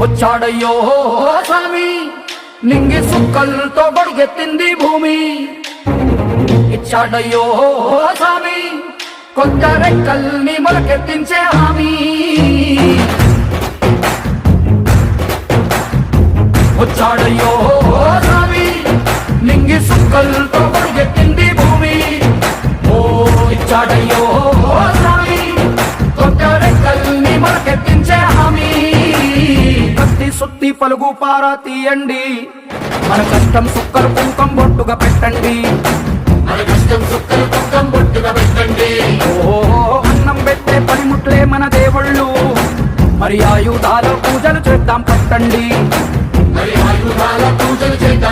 వచ్చాడయ్యో స్వామి నింగి సుక్కలతో గొడుగెత్తింది భూమి ఇచ్చాడయ్యో స్వామి కొత్త రెక్కల్ని మొలకెత్తించే హామీ వచ్చాడయ్యో స్వామి నింగి సుక్కలతో గొడుగెత్తింది భూమి ఓ ఇచ్చాడయ్యో స్వామి కొత్త రెక్కల్ని మొలకెత్తించే హామీ కత్తి సుత్తి పలుగు పారా తీయండి మన కష్టం సుక్కలు కుంకం బొట్టుగా పెట్టండి మన కష్టం సుక్కలు కుంకం బొట్టుగా పెట్టండి ఓ అన్నం పెట్టే పనిముట్లే మన దేవుళ్ళు మరి ఆయుధాల పూజలు చేద్దాం పట్టండి మరి ఆయుధాల పూజలు చేద్దాం